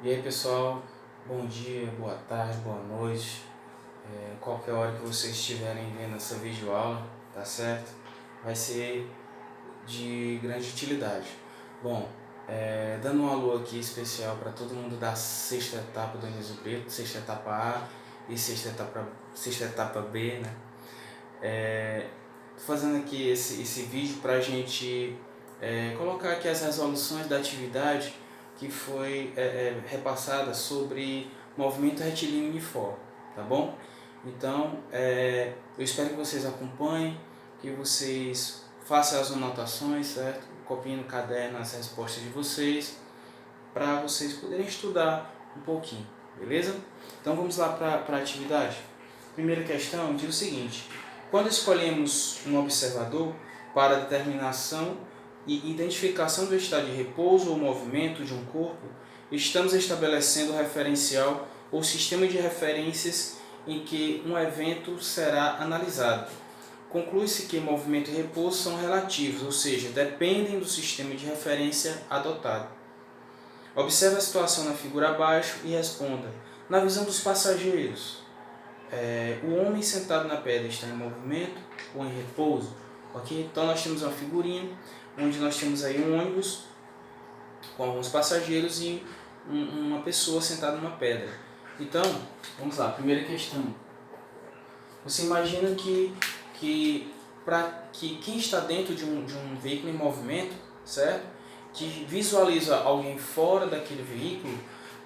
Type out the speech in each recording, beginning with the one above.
E aí pessoal, bom dia, boa tarde, boa noite, qualquer hora que vocês estiverem vendo essa videoaula, tá certo? Vai ser de grande utilidade. Bom, dando um alô aqui especial para todo mundo da sexta etapa do Anísio Brito, sexta etapa A e sexta etapa B, né? Tô fazendo aqui esse vídeo para a gente colocar aqui as resoluções da atividade que foi repassada sobre movimento retilíneo uniforme, tá bom? Então, eu espero que vocês acompanhem, que vocês façam as anotações, certo? Copiem no caderno as respostas de vocês, para vocês poderem estudar um pouquinho, beleza? Então vamos lá para a atividade. Primeira questão diz o seguinte: quando escolhemos um observador para a determinação e identificação do estado de repouso ou movimento de um corpo, estamos estabelecendo o referencial ou sistema de referências em que um evento será analisado. Conclui-se que movimento e repouso são relativos, ou seja, dependem do sistema de referência adotado. Observe a situação na figura abaixo e responda. Na visão dos passageiros, o homem sentado na pedra está em movimento ou em repouso? Ok? Então nós temos uma figurinha onde nós temos aí um ônibus com alguns passageiros e uma pessoa sentada numa pedra. Então, vamos lá, primeira questão. Você imagina que quem está dentro de um veículo em movimento, certo? Que visualiza alguém fora daquele veículo,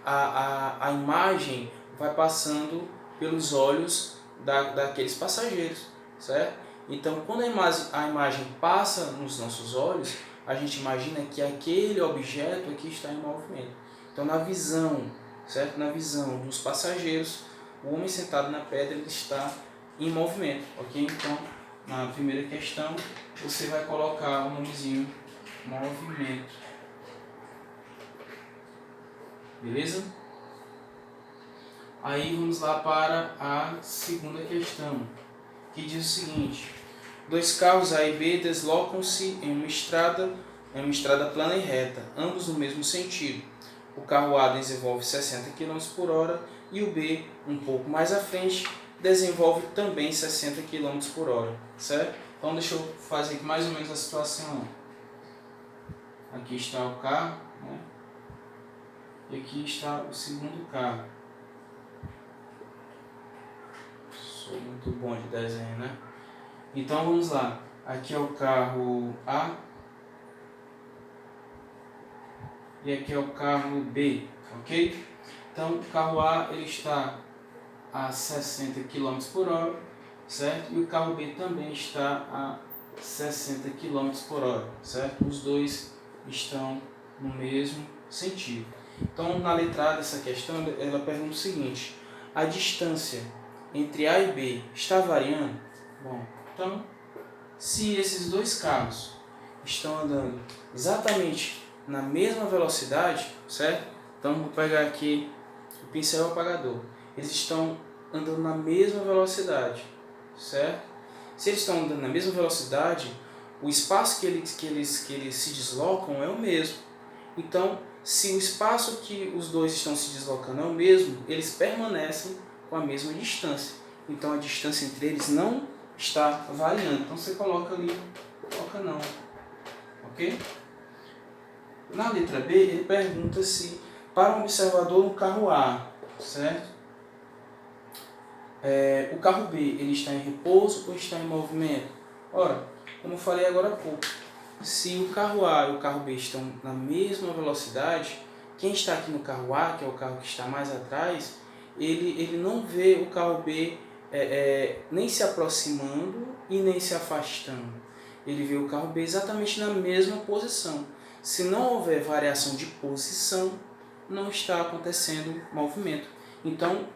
a imagem vai passando pelos olhos daqueles passageiros, certo? Então, quando a imagem passa nos nossos olhos, a gente imagina que aquele objeto aqui está em movimento. Então, na visão, certo? Na visão dos passageiros, o homem sentado na pedra ele está em movimento, ok? Então, na primeira questão, você vai colocar o nomezinho movimento, beleza? Aí vamos lá para a segunda questão, que diz o seguinte: dois carros A e B deslocam-se em uma estrada plana e reta, ambos no mesmo sentido. O carro A desenvolve 60 km por hora e o B, um pouco mais à frente, desenvolve também 60 km por hora, certo? Então deixa eu fazer aqui mais ou menos a situação. Aqui está o carro, né? E aqui está o segundo carro. Sou muito bom de desenho, né? Então vamos lá. Aqui é o carro A e aqui é o carro B, ok? Então o carro A ele está a 60 km por hora, certo? E o carro B também está a 60 km por hora, certo? Os dois estão no mesmo sentido. Então, na letra A dessa questão, ela pergunta o seguinte: a distância entre A e B está variando? Bom, então, se esses dois carros estão andando exatamente na mesma velocidade, certo? Então, vou pegar aqui o pincel apagador. Eles estão andando na mesma velocidade, certo? Se eles estão andando na mesma velocidade, o espaço que eles se deslocam é o mesmo. Então, se o espaço que os dois estão se deslocando é o mesmo, eles permanecem com a mesma distância. Então, a distância entre eles não está variando. Então, você coloca ali, coloca não, ok? Na letra B, ele pergunta se para um observador no carro A, certo? O carro B ele está em repouso ou está em movimento? Ora, como eu falei agora há pouco, se o carro A e o carro B estão na mesma velocidade, quem está aqui no carro A, que é o carro que está mais atrás, ele não vê o carro B nem se aproximando e nem se afastando. Ele vê o carro B exatamente na mesma posição. Se não houver variação de posição, não está acontecendo movimento. Então,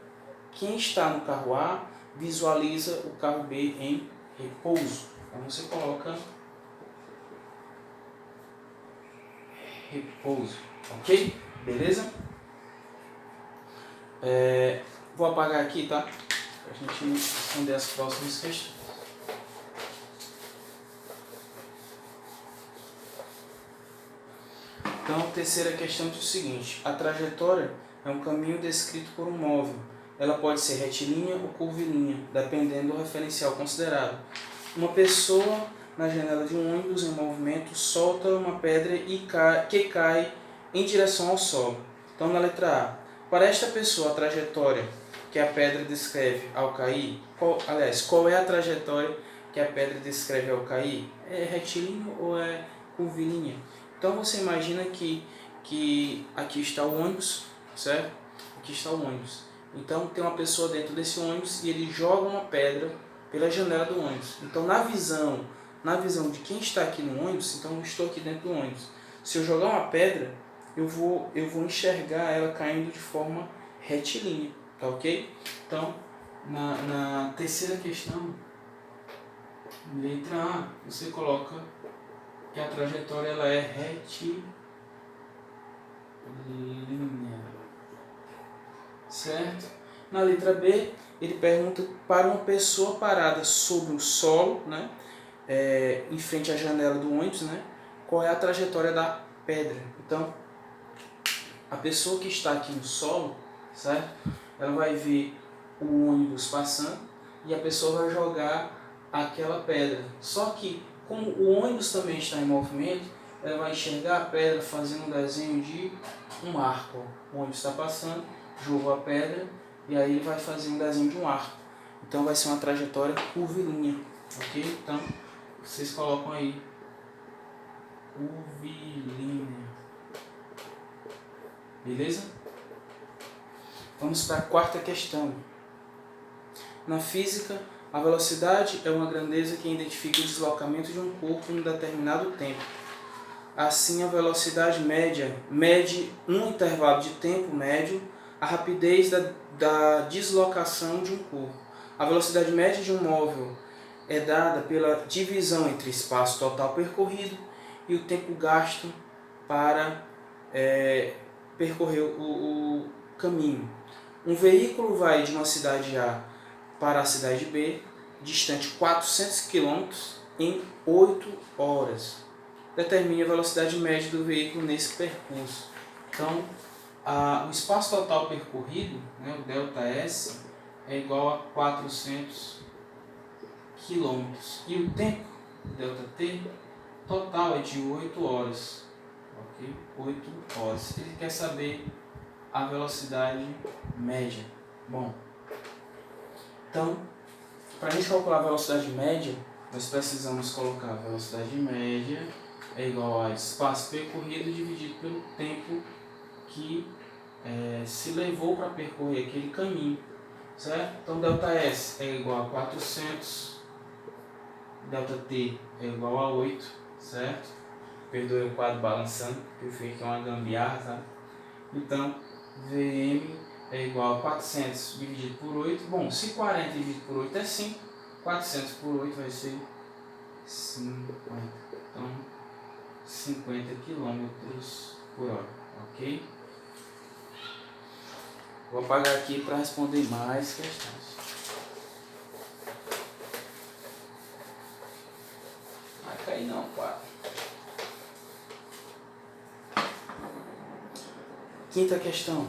quem está no carro A visualiza o carro B em repouso. Então você coloca repouso, ok? Beleza? Vou apagar aqui, tá? Para a gente responder as próximas questões. Então, a terceira questão diz o seguinte: a trajetória é um caminho descrito por um móvel. Ela pode ser retilínea ou curvilínea, dependendo do referencial considerado. Uma pessoa na janela de um ônibus em movimento solta uma pedra que cai em direção ao solo. Então, na letra A, para esta pessoa, a trajetória que a pedra descreve ao cair, qual é a trajetória que a pedra descreve ao cair? É retilínea ou é curvilínea? Então, você imagina que aqui está o ônibus, certo? Aqui está o ônibus. Então, tem uma pessoa dentro desse ônibus e ele joga uma pedra pela janela do ônibus. Então, na visão de quem está aqui no ônibus, então eu estou aqui dentro do ônibus. Se eu jogar uma pedra, eu vou enxergar ela caindo de forma retilínea, tá ok? Então, na terceira questão, letra A, você coloca que a trajetória ela é retilínea, certo? Na letra B, ele pergunta para uma pessoa parada sobre o solo, né, em frente à janela do ônibus, né, qual é a trajetória da pedra. Então, a pessoa que está aqui no solo, certo? Ela vai ver o ônibus passando e a pessoa vai jogar aquela pedra. Só que, como o ônibus também está em movimento, ela vai enxergar a pedra fazendo um desenho de um arco. O ônibus está passando, jogou a pedra e aí ele vai fazer um desenho de um arco. Então vai ser uma trajetória curvilínea, ok? Então vocês colocam aí curvilínea. Beleza? Vamos para a quarta questão. Na física, a velocidade é uma grandeza que identifica o deslocamento de um corpo em um determinado tempo. Assim, a velocidade média mede, num intervalo de tempo médio, a rapidez da deslocação de um corpo. A velocidade média de um móvel é dada pela divisão entre espaço total percorrido e o tempo gasto para percorrer o caminho. Um veículo vai de uma cidade A para a cidade B, distante 400 km, em 8 horas. Determine a velocidade média do veículo nesse percurso. Então, o espaço total percorrido, né, o ΔS, é igual a 400 km. E o tempo, ΔT, total é de 8 horas. Okay? 8 horas. Ele quer saber a velocidade média. Bom, então, para a gente calcular a velocidade média, nós precisamos colocar a velocidade média é igual a espaço percorrido dividido pelo tempo que se levou para percorrer aquele caminho, certo? Então, ΔS é igual a 400, ΔT é igual a 8, certo? Perdoe o quadro balançando, porque eu fiz aqui uma gambiarra, tá? Então, VM é igual a 400 dividido por 8. Bom, se 40 dividido por 8 é 5, 400 por 8 vai ser 50. Então, 50 km por hora, ok? Vou apagar aqui para responder mais questões. Vai cair não, quadro. Quinta questão.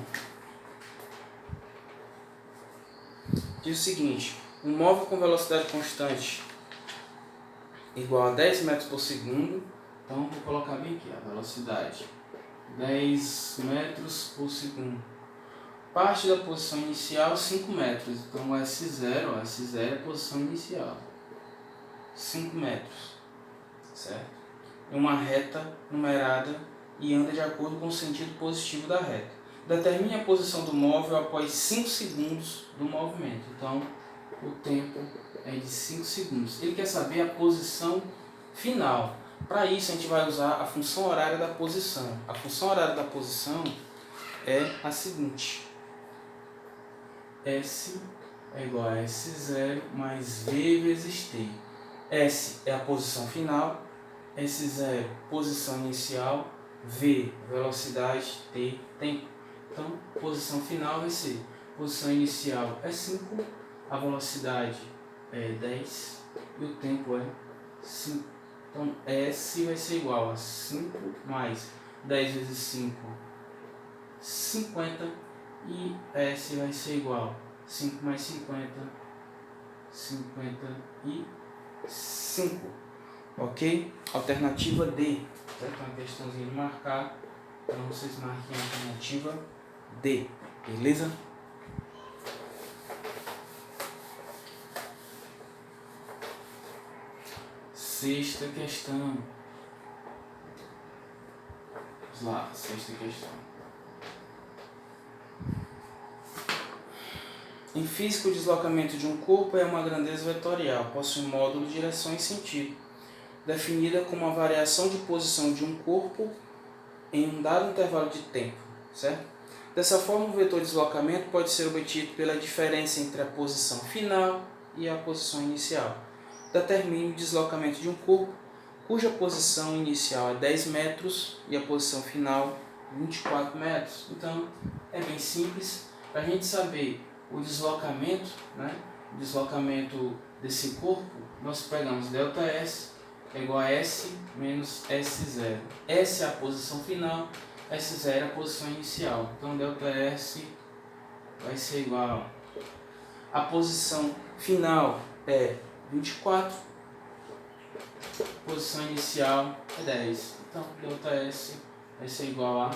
Diz o seguinte: um móvel com velocidade constante igual a 10 metros por segundo. Então, vou colocar bem aqui a velocidade. 10 metros por segundo. Parte da posição inicial, 5 metros. Então, o S0, S0 é a posição inicial. 5 metros. Certo? É uma reta numerada e anda de acordo com o sentido positivo da reta. Determine a posição do móvel após 5 segundos do movimento. Então, o tempo é de 5 segundos. Ele quer saber a posição final. Para isso, a gente vai usar a função horária da posição. A função horária da posição é a seguinte: S é igual a S0 mais V vezes T. S é a posição final, S0, posição inicial, V, velocidade, T, tempo. Então, posição final vai ser, posição inicial é 5, a velocidade é 10 e o tempo é 5. Então, S vai ser igual a 5 mais 10 vezes 5, 50. E S vai ser igual 5 mais 50, 55. Ok? Alternativa D. Certo? Uma questãozinha de marcar. Então vocês marquem a alternativa D. Beleza? Sexta questão. Vamos lá, sexta questão. Em física, o deslocamento de um corpo é uma grandeza vetorial, possui módulo, direção e sentido, definida como a variação de posição de um corpo em um dado intervalo de tempo, certo? Dessa forma, o vetor de deslocamento pode ser obtido pela diferença entre a posição final e a posição inicial. Determine o deslocamento de um corpo cuja posição inicial é 10 metros e a posição final 24 metros. Então, é bem simples. Para a gente saber o deslocamento, né? O deslocamento desse corpo, nós pegamos ΔS é igual a S menos S0. S é a posição final, S0 é a posição inicial. Então, ΔS vai ser igual a posição final é 24, posição inicial é 10. Então, ΔS vai ser igual a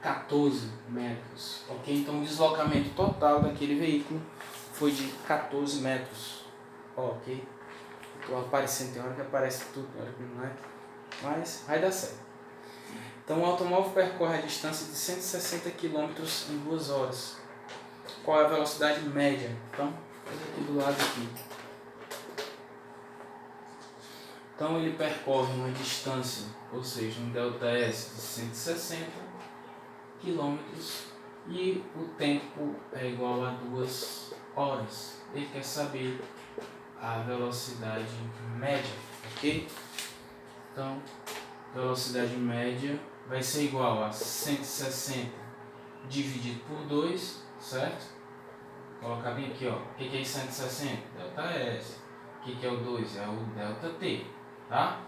14 metros. Ok? Então, o deslocamento total daquele veículo foi de 14 metros. Ok? Estou aparecendo, tem hora que aparece tudo, tem hora que não é. Mas vai dar certo. Então, o automóvel percorre a distância de 160 km em 2 horas. Qual é a velocidade média? Então, vou aqui do lado aqui. Então ele percorre uma distância, ou seja, um ΔS de 160 km e o tempo é igual a 2 horas. Ele quer saber a velocidade média, ok? Então, velocidade média vai ser igual a 160 dividido por 2, certo? Vou colocar bem aqui, ó. O que é 160? ΔS. O que é o 2? É o ΔT. Tá?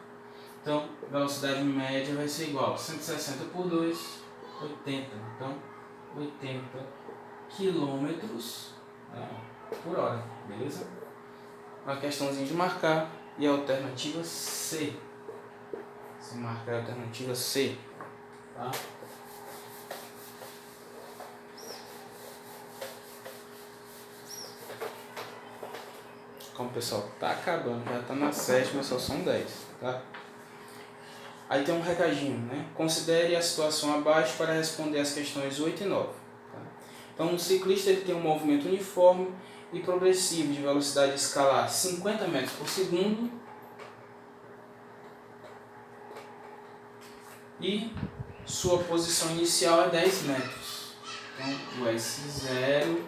Então, velocidade média vai ser igual a 160 por 2, 80. Então, 80 quilômetros por hora, beleza? Uma questãozinha de marcar e a alternativa C. Se marcar a alternativa C, tá? Como pessoal, tá acabando, já tá na sétima, só são 10, tá? Aí tem um recadinho, né? Considere a situação abaixo para responder as questões 8 e 9. Tá? Então, um ciclista ele tem um movimento uniforme e progressivo de velocidade escalar 50 metros por segundo e sua posição inicial é 10 metros. Então, o S0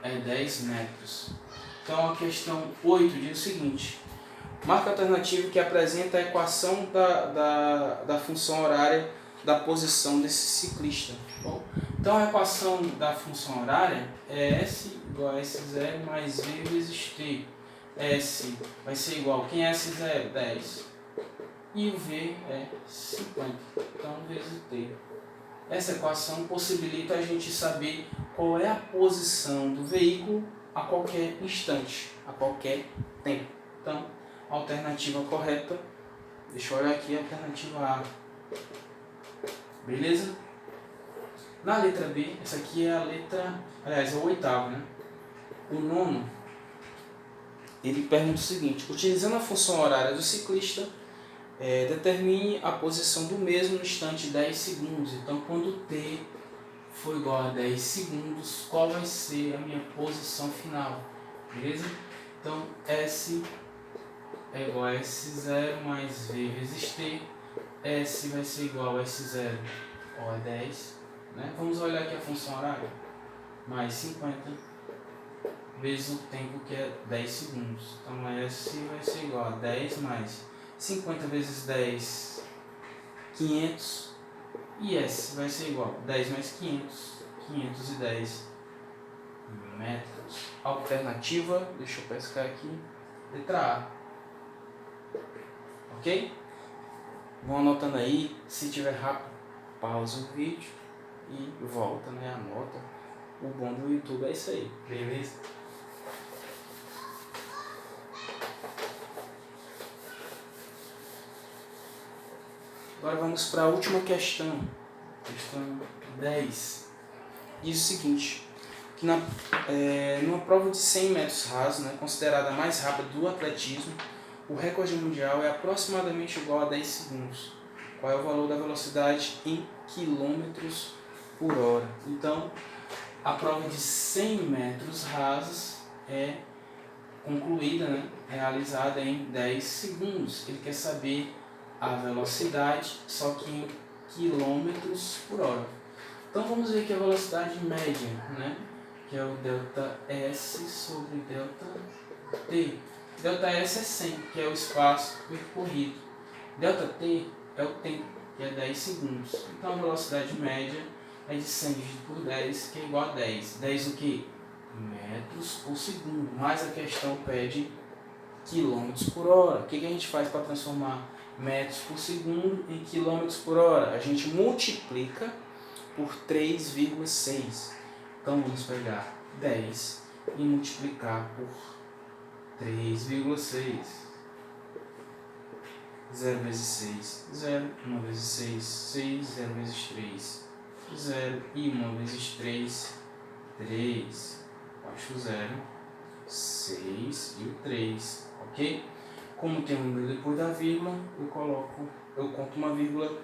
é 10 metros. Então, a questão 8 diz o seguinte: marca a alternativa que apresenta a equação da função horária da posição desse ciclista. Bom, então, a equação da função horária é S igual a S0 mais V vezes T. S vai ser igual, quem é S0? 10. E o V é 50. Então, vezes T. Essa equação possibilita a gente saber qual é a posição do veículo a qualquer instante, a qualquer tempo. Então, a alternativa correta, deixa eu olhar aqui a alternativa A. Beleza? Na letra B, essa aqui é a letra, aliás, é o oitavo, né? O nono, ele pergunta o seguinte: utilizando a função horária do ciclista, determine a posição do mesmo no instante 10 segundos. Então, quando T for igual a 10 segundos, qual vai ser a minha posição final? Beleza? Então, S é igual a S0 mais V vezes T. S vai ser igual a S0, ó, é 10. Né? Vamos olhar aqui a função horária. Mais 50 vezes o tempo, que é 10 segundos. Então, S vai ser igual a 10 mais 50 vezes 10, 500. E S vai ser igual a 10 mais 500, 510 metros. Alternativa, deixa eu pescar aqui, letra A. Ok? Vão anotando aí, se tiver rápido, pausa o vídeo e volta, né? Anota. O bom do YouTube é isso aí, beleza? Agora vamos para a última questão. Questão 10. Diz o seguinte, que numa prova de 100 metros rasos, né, considerada a mais rápida do atletismo, o recorde mundial é aproximadamente igual a 10 segundos. Qual é o valor da velocidade em quilômetros por hora? Então, a prova de 100 metros rasos é concluída, né, realizada em 10 segundos. Ele quer saber a velocidade, só que em quilômetros por hora. Então vamos ver aqui a velocidade média, né? Que é o ΔS sobre ΔT. ΔS é 100, que é o espaço percorrido. ΔT é o tempo, que é 10 segundos. Então a velocidade média é de 100 dividido por 10, que é igual a 10. 10 o quê? Metros por segundo. Mas a questão pede quilômetros por hora. O que a gente faz para transformar metros por segundo em quilômetros por hora? A gente multiplica por 3,6. Então vamos pegar 10 e multiplicar por 3,6. 0 vezes 6, 0. 1 vezes 6, 6. 0 vezes 3, 0. E 1 vezes 3, 3. Baixo o 0, 6 e o 3, ok? Como tem um número depois da vírgula, eu conto uma vírgula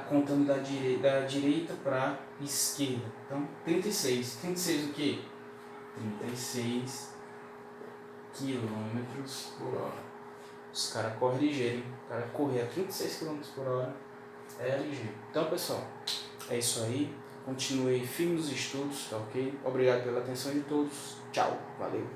contando da direita para a esquerda. Então, 36. 36 o quê? 36 quilômetros por hora. Os caras correm ligeiro, hein? O cara correr a 36 km por hora é ligeiro. Então, pessoal, é isso aí. Continue firme nos estudos, tá ok? Obrigado pela atenção de todos. Tchau, valeu.